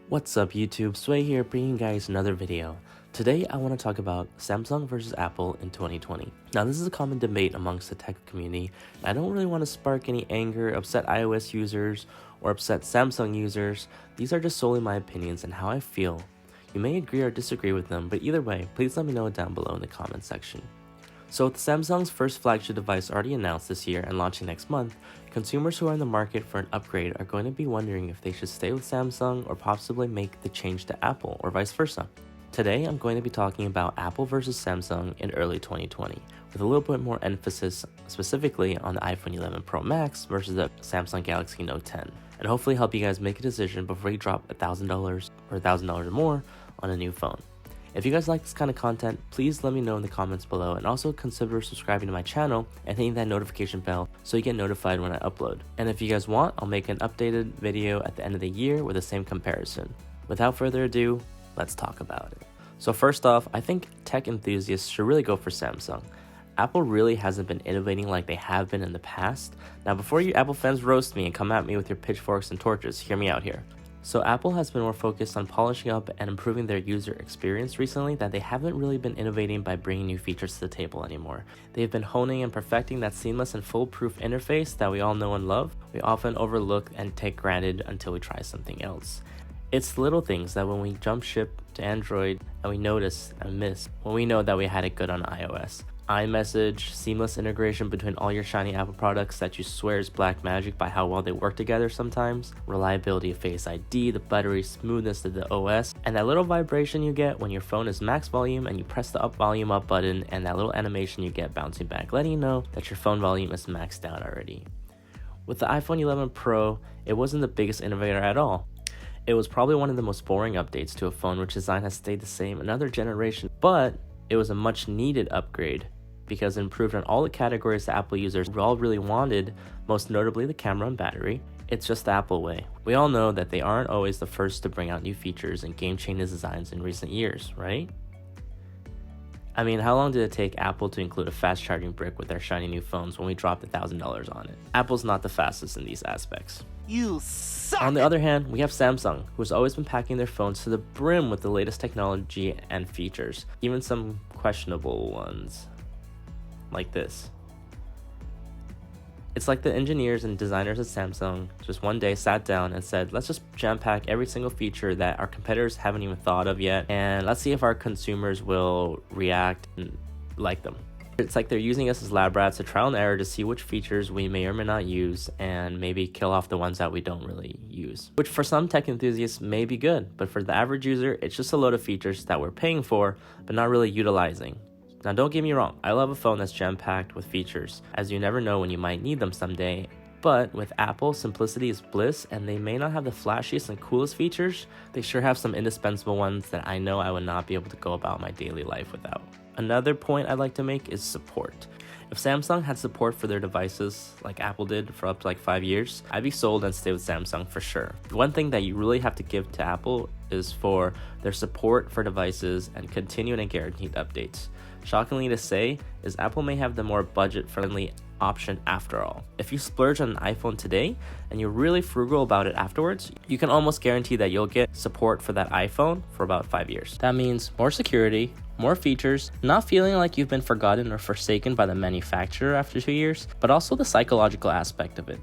What's up YouTube, Sway here bringing you guys another video. Today I want to talk about Samsung versus Apple in 2020. Now this is a common debate amongst the tech community, and I don't really want to spark any anger, upset iOS users, or upset Samsung users. These are just solely my opinions and how I feel. You may agree or disagree with them, but either way, please let me know down below in the comment section. So with Samsung's first flagship device already announced this year and launching next month, consumers who are in the market for an upgrade are going to be wondering if they should stay with Samsung or possibly make the change to Apple or vice versa. Today I'm going to be talking about Apple versus Samsung in early 2020, with a little bit more emphasis specifically on the iPhone 11 Pro Max versus the Samsung Galaxy Note 10, and hopefully help you guys make a decision before you drop $1,000 or $1,000 or more on a new phone. If you guys like this kind of content, please let me know in the comments below, and also consider subscribing to my channel and hitting that notification bell so you get notified when I upload. And if you guys want, I'll make an updated video at the end of the year with the same comparison. Without further ado, let's talk about it. So first off, I think tech enthusiasts should really go for Samsung. Apple really hasn't been innovating like they have been in the past. Now before you Apple fans roast me and come at me with your pitchforks and torches, hear me out here. So Apple has been more focused on polishing up and improving their user experience recently, that they haven't really been innovating by bringing new features to the table anymore. They've been honing and perfecting that seamless and foolproof interface that we all know and love. We often overlook and take granted until we try something else. It's the little things that when we jump ship to Android and we notice and miss when we know that we had it good on iOS. iMessage, seamless integration between all your shiny Apple products that you swear is black magic by how well they work together sometimes, reliability of Face ID, the buttery smoothness of the OS, and that little vibration you get when your phone is max volume and you press the volume up button, and that little animation you get bouncing back letting you know that your phone volume is maxed out already. With the iPhone 11 Pro, it wasn't the biggest innovator at all. It was probably one of the most boring updates to a phone which design has stayed the same another generation, but it was a much needed upgrade because it improved on all the categories that Apple users all really wanted, most notably the camera and battery. It's just the Apple way. We all know that they aren't always the first to bring out new features and game-changing designs in recent years, right? I mean, how long did it take Apple to include a fast charging brick with their shiny new phones when we dropped $1,000 on it? Apple's not the fastest in these aspects. You suck! On the other hand, we have Samsung, who's always been packing their phones to the brim with the latest technology and features, even some questionable ones, like this. It's like the engineers and designers at Samsung just one day sat down and said, let's just jam pack every single feature that our competitors haven't even thought of yet, and let's see if our consumers will react and like them. It's like they're using us as lab rats to trial and error to see which features we may or may not use and maybe kill off the ones that we don't really use. Which for some tech enthusiasts may be good, but for the average user, it's just a load of features that we're paying for but not really utilizing. Now don't get me wrong, I love a phone that's jam-packed with features, as you never know when you might need them someday. But with Apple, simplicity is bliss, and they may not have the flashiest and coolest features, they sure have some indispensable ones that I know I would not be able to go about my daily life without. Another point I'd like to make is support. If Samsung had support for their devices like Apple did for up to like 5 years, I'd be sold and stay with Samsung for sure. One thing that you really have to give to Apple is for their support for devices and continued and guaranteed updates. Shockingly to say, is Apple may have the more budget-friendly option after all. If you splurge on an iPhone today and you're really frugal about it afterwards, you can almost guarantee that you'll get support for that iPhone for about 5 years. That means more security, more features, not feeling like you've been forgotten or forsaken by the manufacturer after 2 years, but also the psychological aspect of it.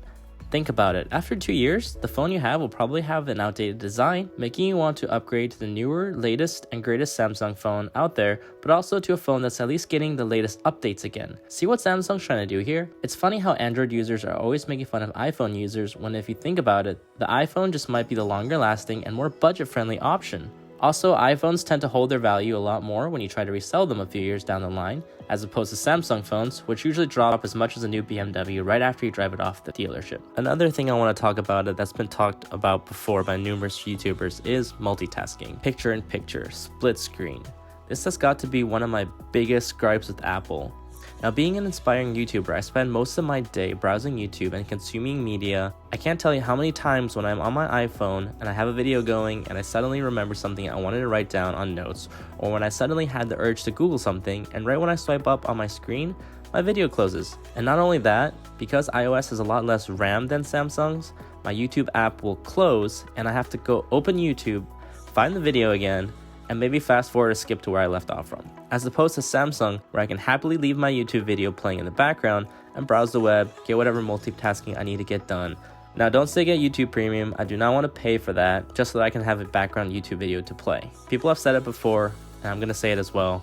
Think about it, after 2 years, the phone you have will probably have an outdated design, making you want to upgrade to the newer, latest, and greatest Samsung phone out there, but also to a phone that's at least getting the latest updates again. See what Samsung's trying to do here? It's funny how Android users are always making fun of iPhone users when if you think about it, the iPhone just might be the longer lasting and more budget-friendly option. Also, iPhones tend to hold their value a lot more when you try to resell them a few years down the line, as opposed to Samsung phones, which usually drop as much as a new BMW right after you drive it off the dealership. Another thing I want to talk about that's been talked about before by numerous YouTubers is multitasking. Picture-in-picture, split screen. This has got to be one of my biggest gripes with Apple. Now, being an inspiring YouTuber, I spend most of my day browsing YouTube and consuming media. I can't tell you how many times when I'm on my iPhone and I have a video going and I suddenly remember something I wanted to write down on notes, or when I suddenly had the urge to Google something, and right when I swipe up on my screen, my video closes. And not only that, because iOS has a lot less RAM than Samsung's, my YouTube app will close and I have to go open YouTube, find the video again, and maybe fast forward or skip to where I left off from. As opposed to Samsung, where I can happily leave my YouTube video playing in the background and browse the web, get whatever multitasking I need to get done. Now don't say get YouTube Premium, I do not want to pay for that, just so that I can have a background YouTube video to play. People have said it before, and I'm going to say it as well.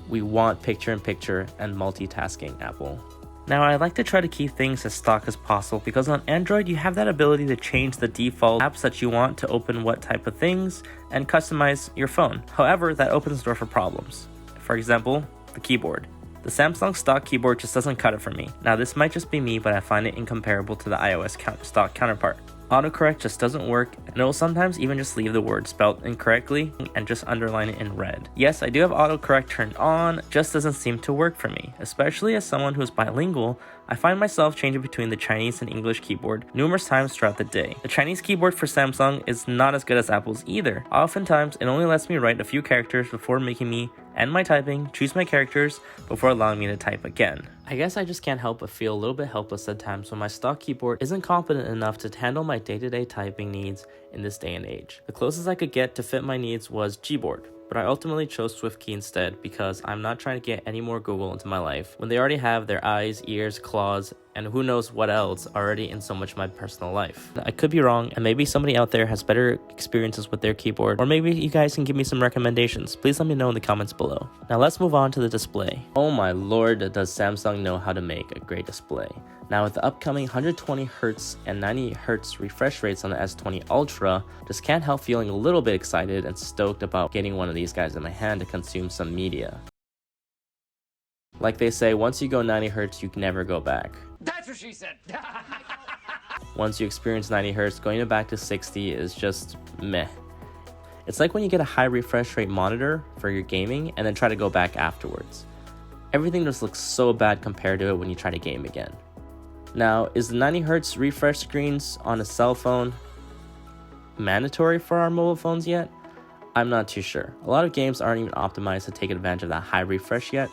We want picture-in-picture and multitasking, Apple. Now I like to try to keep things as stock as possible because on Android you have that ability to change the default apps that you want to open what type of things and customize your phone. However, that opens the door for problems. For example, the keyboard. The Samsung stock keyboard just doesn't cut it for me. Now this might just be me, but I find it incomparable to the iOS stock counterpart. Autocorrect just doesn't work, and it will sometimes even just leave the word spelled incorrectly and just underline it in red. Yes, I do have autocorrect turned on, just doesn't seem to work for me. Especially as someone who's bilingual, I find myself changing between the Chinese and English keyboard numerous times throughout the day. The Chinese keyboard for Samsung is not as good as Apple's either. Oftentimes, it only lets me write a few characters before making me end my typing, choose my characters, before allowing me to type again. I guess I just can't help but feel a little bit helpless at times when my stock keyboard isn't competent enough to handle my day-to-day typing needs in this day and age. The closest I could get to fit my needs was Gboard, but I ultimately chose SwiftKey instead because I'm not trying to get any more Google into my life when they already have their eyes, ears, claws, and who knows what else already in so much of my personal life. I could be wrong, and maybe somebody out there has better experiences with their keyboard, or maybe you guys can give me some recommendations. Please let me know in the comments below. Now let's move on to the display. Oh my lord, does Samsung know how to make a great display. Now with the upcoming 120Hz and 90Hz refresh rates on the S20 Ultra, just can't help feeling a little bit excited and stoked about getting one of these guys in my hand to consume some media. Like they say, once you go 90Hz, you can never go back. That's what she said! Once you experience 90Hz, going back to 60 is just meh. It's like when you get a high refresh rate monitor for your gaming and then try to go back afterwards. Everything just looks so bad compared to it when you try to game again. Now, is the 90Hz refresh screens on a cell phone mandatory for our mobile phones yet? I'm not too sure. A lot of games aren't even optimized to take advantage of that high refresh yet,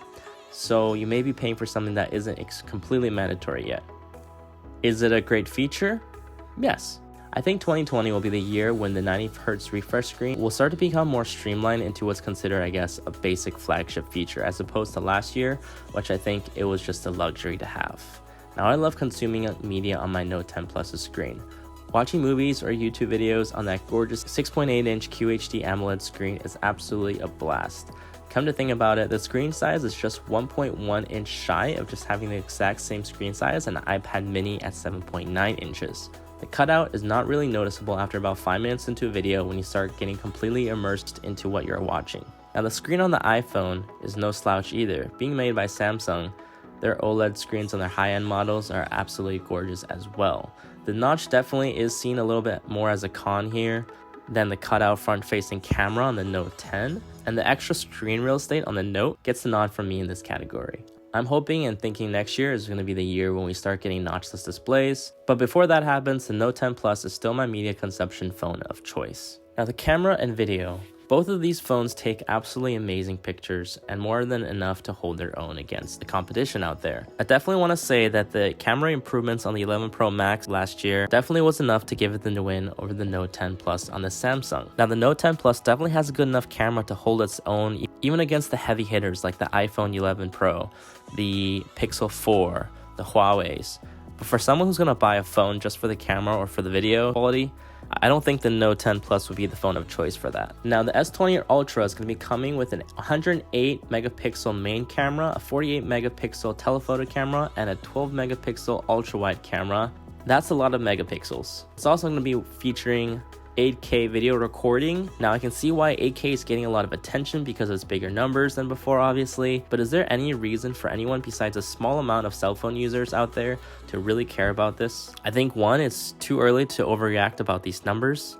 so you may be paying for something that isn't completely mandatory yet. Is it a great feature? Yes. I think 2020 will be the year when the 90Hz refresh screen will start to become more streamlined into what's considered, I guess, a basic flagship feature as opposed to last year, which I think it was just a luxury to have. Now I love consuming media on my Note 10 Plus's screen. Watching movies or YouTube videos on that gorgeous 6.8-inch QHD AMOLED screen is absolutely a blast. Come to think about it, the screen size is just 1.1 inch shy of just having the exact same screen size as an iPad mini at 7.9 inches. The cutout is not really noticeable after about 5 minutes into a video when you start getting completely immersed into what you're watching. Now the screen on the iPhone is no slouch either. Being made by Samsung, their OLED screens on their high-end models are absolutely gorgeous as well. The notch definitely is seen a little bit more as a con here than the cutout front-facing camera on the Note 10, and the extra screen real estate on the Note gets the nod from me in this category. I'm hoping and thinking next year is going to be the year when we start getting notchless displays, but before that happens, the Note 10 Plus is still my media consumption phone of choice. Now the camera and video. Both of these phones take absolutely amazing pictures and more than enough to hold their own against the competition out there. I definitely want to say that the camera improvements on the 11 Pro Max last year definitely was enough to give it the win over the Note 10 Plus on the Samsung. Now the Note 10 Plus definitely has a good enough camera to hold its own even against the heavy hitters like the iPhone 11 Pro, the Pixel 4, the Huawei's. But for someone who's going to buy a phone just for the camera or for the video quality, I don't think the Note 10 Plus would be the phone of choice for that. Now the S20 Ultra is going to be coming with an 108 megapixel main camera, a 48 megapixel telephoto camera, and a 12 megapixel ultra wide camera. That's a lot of megapixels. It's also going to be featuring 8K video recording. Now I can see why 8K is getting a lot of attention because it's bigger numbers than before obviously, but is there any reason for anyone besides a small amount of cell phone users out there to really care about this? I think one, it's too early to overreact about these numbers.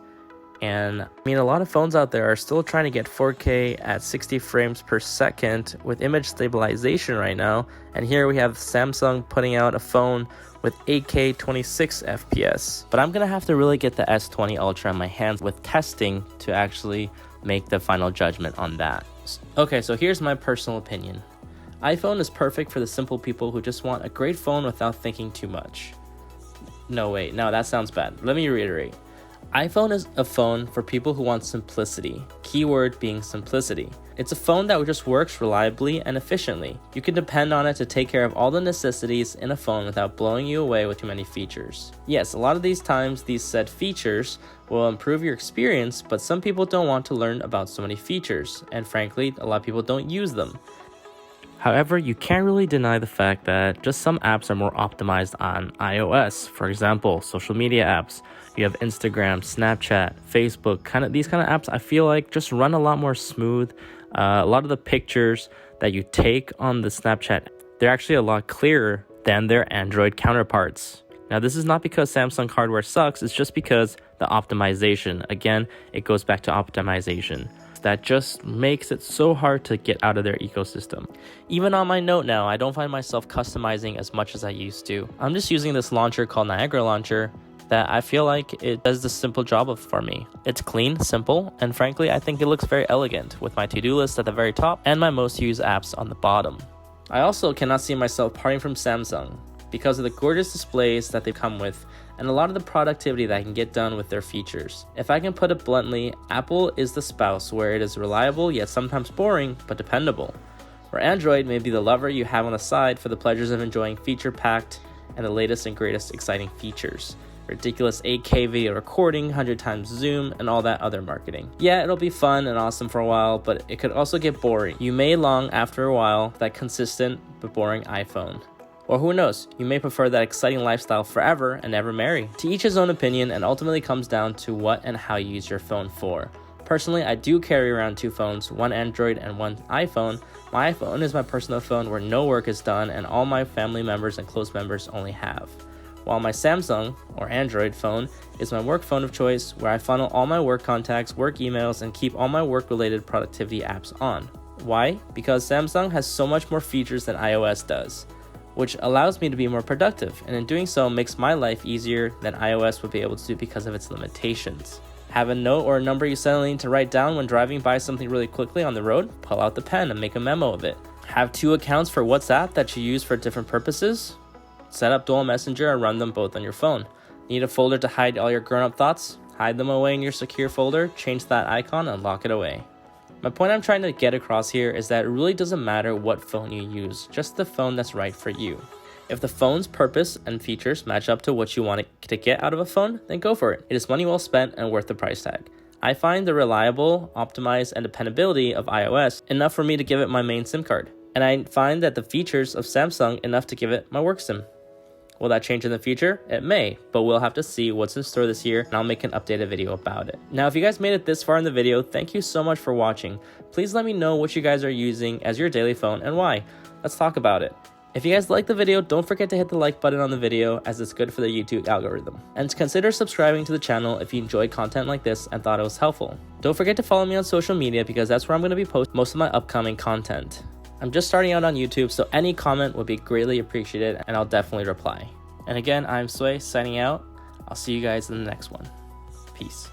And I mean, a lot of phones out there are still trying to get 4K at 60 frames per second with image stabilization right now. And here we have Samsung putting out a phone with 8K 26 FPS. But I'm gonna have to really get the S20 Ultra in my hands with testing to actually make the final judgment on that. Okay, so here's my personal opinion. iPhone is perfect for the simple people who just want a great phone without thinking too much. No, wait, no, that sounds bad. Let me reiterate. iPhone is a phone for people who want simplicity, keyword being simplicity. It's a phone that just works reliably and efficiently. You can depend on it to take care of all the necessities in a phone without blowing you away with too many features. Yes, a lot of these times these said features will improve your experience, but some people don't want to learn about so many features, and frankly, a lot of people don't use them. However, you can't really deny the fact that just some apps are more optimized on iOS. For example, social media apps. You have Instagram, Snapchat, Facebook, these kind of apps I feel like just run a lot more smooth. A lot of the pictures that you take on the Snapchat, they're actually a lot clearer than their Android counterparts. Now, this is not because Samsung hardware sucks, it's just because the optimization. Again, it goes back to optimization. That just makes it so hard to get out of their ecosystem. Even on my Note now, I don't find myself customizing as much as I used to. I'm just using this launcher called Niagara Launcher that I feel like it does the simple job for me. It's clean, simple, and frankly, I think it looks very elegant with my to-do list at the very top and my most used apps on the bottom. I also cannot see myself parting from Samsung because of the gorgeous displays that they come with and a lot of the productivity that I can get done with their features. If I can put it bluntly, Apple is the spouse where it is reliable yet sometimes boring but dependable, where Android may be the lover you have on the side for the pleasures of enjoying feature-packed and the latest and greatest exciting features. Ridiculous 8K video recording, 100 times zoom, and all that other marketing. Yeah, it'll be fun and awesome for a while, but it could also get boring. You may long after a while that consistent but boring iPhone. Or who knows, you may prefer that exciting lifestyle forever and never marry. To each his own opinion, and ultimately comes down to what and how you use your phone for. Personally, I do carry around two phones, one Android and one iPhone. My iPhone is my personal phone where no work is done and all my family members and close members only have. While my Samsung, or Android phone, is my work phone of choice where I funnel all my work contacts, work emails, and keep all my work-related productivity apps on. Why? Because Samsung has so much more features than iOS does, which allows me to be more productive, and in doing so makes my life easier than iOS would be able to do because of its limitations. Have a note or a number you suddenly need to write down when driving by something really quickly on the road? Pull out the pen and make a memo of it. Have two accounts for WhatsApp that you use for different purposes? Set up dual messenger and run them both on your phone. Need a folder to hide all your grown-up thoughts? Hide them away in your secure folder, change that icon, and lock it away. My point I'm trying to get across here is that it really doesn't matter what phone you use, just the phone that's right for you. If the phone's purpose and features match up to what you want to get out of a phone, then go for it. It is money well spent and worth the price tag. I find the reliable, optimized, and dependability of iOS enough for me to give it my main SIM card. And I find that the features of Samsung enough to give it my work SIM. Will that change in the future? It may, but we'll have to see what's in store this year and I'll make an updated video about it. Now, if you guys made it this far in the video, thank you so much for watching. Please let me know what you guys are using as your daily phone and why. Let's talk about it. If you guys liked the video, don't forget to hit the like button on the video as it's good for the YouTube algorithm. And consider subscribing to the channel if you enjoy content like this and thought it was helpful. Don't forget to follow me on social media because that's where I'm going to be posting most of my upcoming content. I'm just starting out on YouTube, so any comment would be greatly appreciated and I'll definitely reply. And again, I'm Sway signing out. I'll see you guys in the next one. Peace.